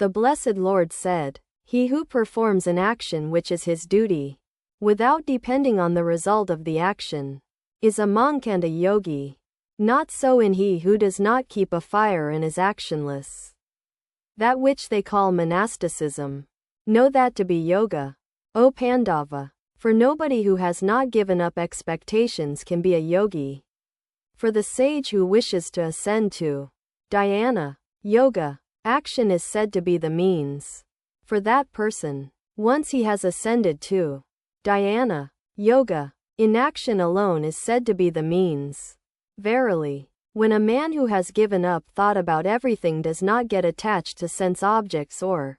The Blessed Lord said, "He who performs an action which is his duty, without depending on the result of the action, is a monk and a yogi. Not so in he who does not keep a fire and is actionless. That which they call monasticism, know that to be yoga, O Pandava. For nobody who has not given up expectations can be a yogi. For the sage who wishes to ascend to Dhyana, yoga, action is said to be the means. For that person, once he has ascended to Dhyana, yoga, inaction alone is said to be the means. Verily, when a man who has given up thought about everything does not get attached to sense objects or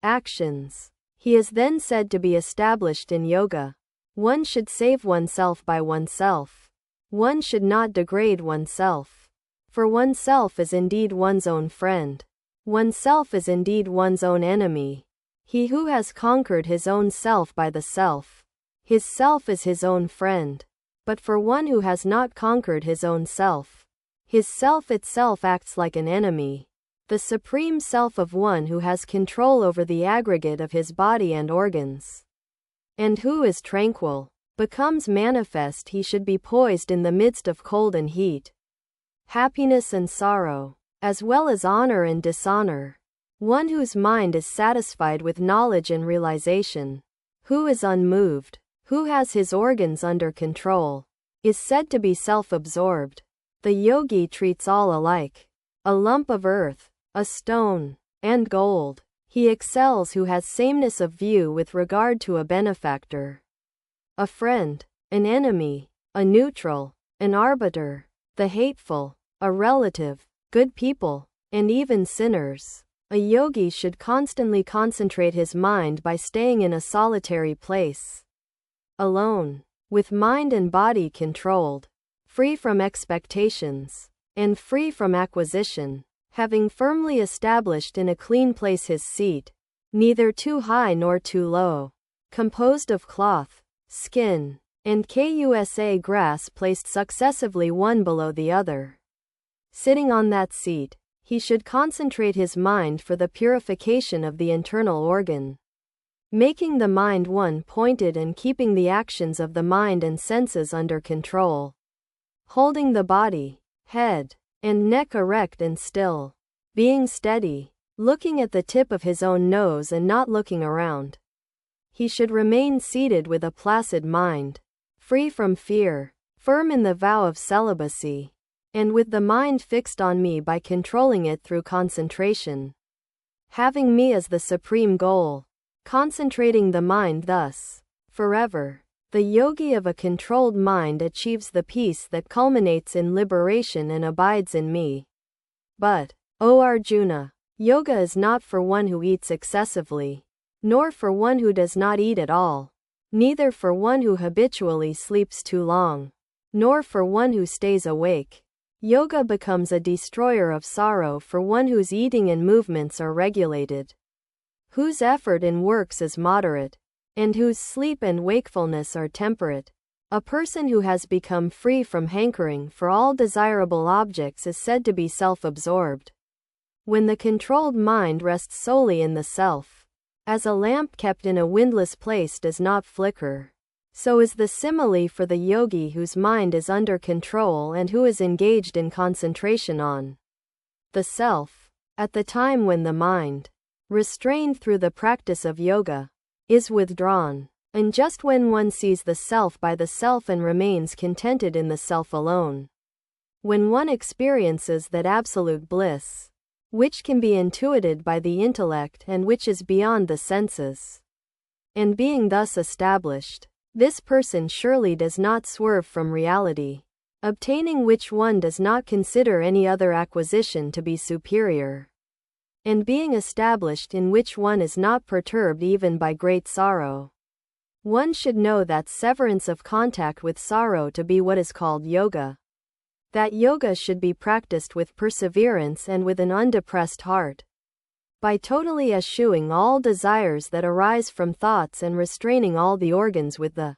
actions, he is then said to be established in yoga. One should save oneself by oneself. One should not degrade oneself. For oneself is indeed one's own friend. Oneself is indeed one's own enemy. He who has conquered his own self by the self, his self is his own friend. But for one who has not conquered his own self, his self itself acts like an enemy. The supreme self of one who has control over the aggregate of his body and organs, and who is tranquil, becomes manifest. He should be poised in the midst of cold and heat, happiness and sorrow, as well as honor and dishonor. One whose mind is satisfied with knowledge and realization, who is unmoved, who has his organs under control, is said to be self-absorbed. The yogi treats all alike. A lump of earth, a stone, and gold. He excels who has sameness of view with regard to a benefactor, a friend, an enemy, a neutral, an arbiter, the hateful, a relative, good people, and even sinners. A yogi should constantly concentrate his mind by staying in a solitary place, alone, with mind and body controlled, free from expectations, and free from acquisition, having firmly established in a clean place his seat, neither too high nor too low, composed of cloth, skin, and kusa grass placed successively one below the other. Sitting on that seat, he should concentrate his mind for the purification of the internal organ, making the mind one-pointed and keeping the actions of the mind and senses under control, holding the body, head, and neck erect and still, being steady, looking at the tip of his own nose and not looking around. He should remain seated with a placid mind, free from fear, firm in the vow of celibacy, and with the mind fixed on me by controlling it through concentration, having me as the supreme goal, concentrating the mind thus, forever. The yogi of a controlled mind achieves the peace that culminates in liberation and abides in me. But, O Arjuna, yoga is not for one who eats excessively, nor for one who does not eat at all, neither for one who habitually sleeps too long, nor for one who stays awake. Yoga becomes a destroyer of sorrow for one whose eating and movements are regulated, whose effort in works is moderate, and whose sleep and wakefulness are temperate. A person who has become free from hankering for all desirable objects is said to be self-absorbed. When the controlled mind rests solely in the self, as a lamp kept in a windless place does not flicker, so is the simile for the yogi whose mind is under control and who is engaged in concentration on the self. At the time when the mind, restrained through the practice of yoga, is withdrawn, and just when one sees the self by the self and remains contented in the self alone, when one experiences that absolute bliss, which can be intuited by the intellect and which is beyond the senses, and being thus established, this person surely does not swerve from reality, obtaining which one does not consider any other acquisition to be superior, and being established in which one is not perturbed even by great sorrow. One should know that severance of contact with sorrow to be what is called yoga. That yoga should be practiced with perseverance and with an undepressed heart, by totally eschewing all desires that arise from thoughts and restraining all the organs with the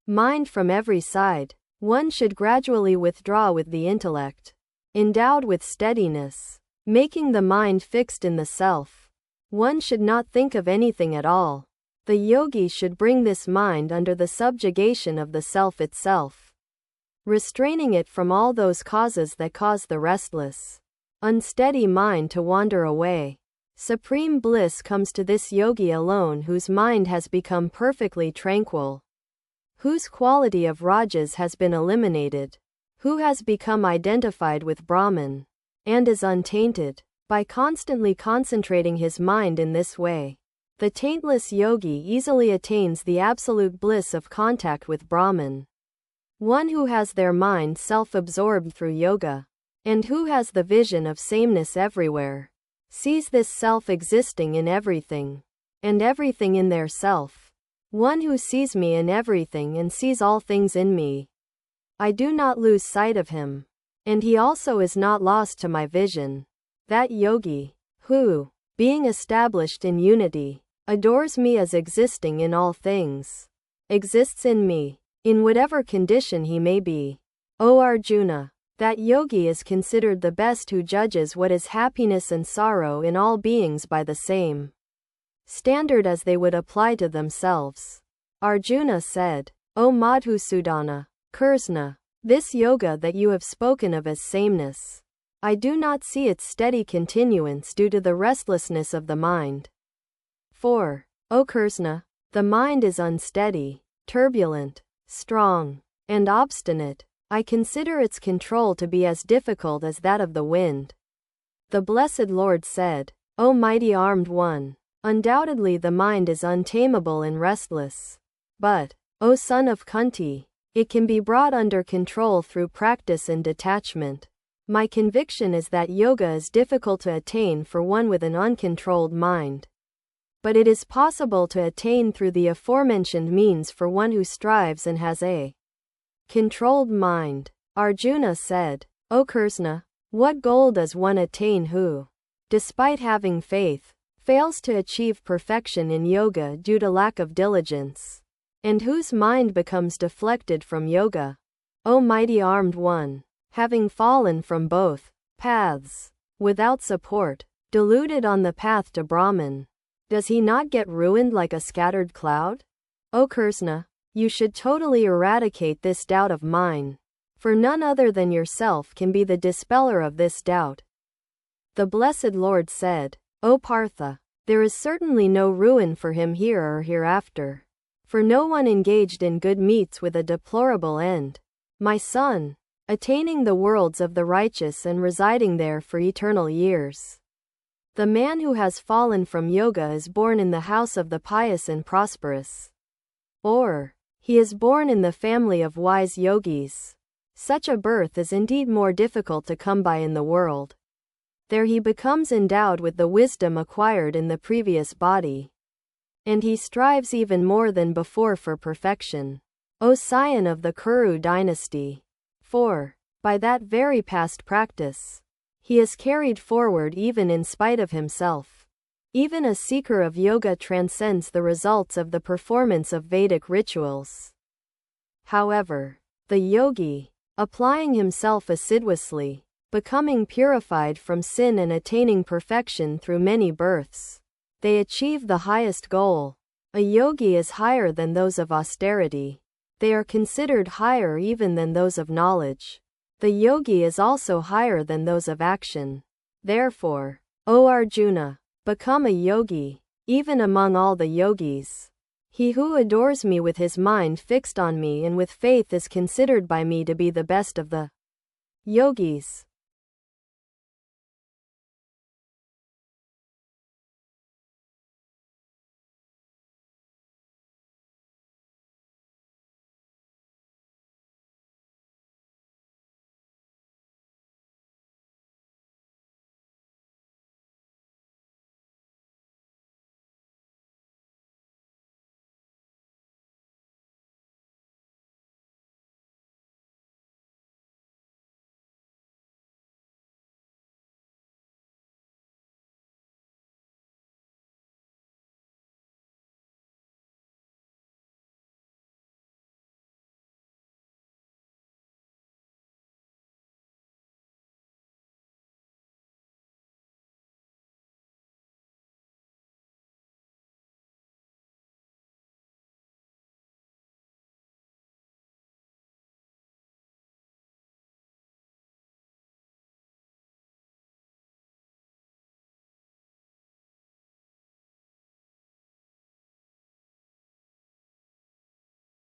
mind from every side. One should gradually withdraw with the intellect, endowed with steadiness, making the mind fixed in the self, One should not think of anything at all. The yogi should bring this mind under the subjugation of the self itself, restraining it from all those causes that cause the restless, unsteady mind to wander away. Supreme bliss comes to this yogi alone whose mind has become perfectly tranquil, whose quality of rajas has been eliminated, who has become identified with Brahman, and is untainted. By constantly concentrating his mind in this way, the taintless yogi easily attains the absolute bliss of contact with Brahman. One who has their mind self-absorbed through yoga, and who has the vision of sameness everywhere, sees this self existing in everything, and everything in their self. One who sees me in everything and sees all things in me. I do not lose sight of him, and he also is not lost to my vision. That yogi, who, being established in unity, adores me as existing in all things, exists in me, in whatever condition he may be. O Arjuna, that yogi is considered the best who judges what is happiness and sorrow in all beings by the same standard as they would apply to themselves. Arjuna said, O Madhusudana, Krishna, this yoga that you have spoken of as sameness, I do not see its steady continuance due to the restlessness of the mind. For, O Krishna, the mind is unsteady, turbulent, strong, and obstinate. I consider its control to be as difficult as that of the wind. The blessed Lord said, O mighty armed one, undoubtedly the mind is untamable and restless. But, O son of Kunti, it can be brought under control through practice and detachment. My conviction is that yoga is difficult to attain for one with an uncontrolled mind. But it is possible to attain through the aforementioned means for one who strives and has a controlled mind. Arjuna said, O Krishna, what goal does one attain who, despite having faith, fails to achieve perfection in yoga due to lack of diligence, and whose mind becomes deflected from yoga? O mighty armed one, having fallen from both paths, without support, deluded on the path to Brahman, does he not get ruined like a scattered cloud? O Krishna, you should totally eradicate this doubt of mine, for none other than yourself can be the dispeller of this doubt. The blessed Lord said, O Partha, there is certainly no ruin for him here or hereafter, for no one engaged in good meets with a deplorable end. My son, attaining the worlds of the righteous and residing there for eternal years. The man who has fallen from yoga is born in the house of the pious and prosperous. Or, he is born in the family of wise yogis. Such a birth is indeed more difficult to come by in the world. There he becomes endowed with the wisdom acquired in the previous body, and he strives even more than before for perfection. O scion of the Kuru dynasty! For, by that very past practice, he is carried forward even in spite of himself. Even a seeker of yoga transcends the results of the performance of Vedic rituals. However, the yogi, applying himself assiduously, becoming purified from sin and attaining perfection through many births, they achieve the highest goal. A yogi is higher than those of austerity. They are considered higher even than those of knowledge. The yogi is also higher than those of action. Therefore, O Arjuna, become a yogi, even among all the yogis. He who adores me with his mind fixed on me and with faith is considered by me to be the best of the yogis.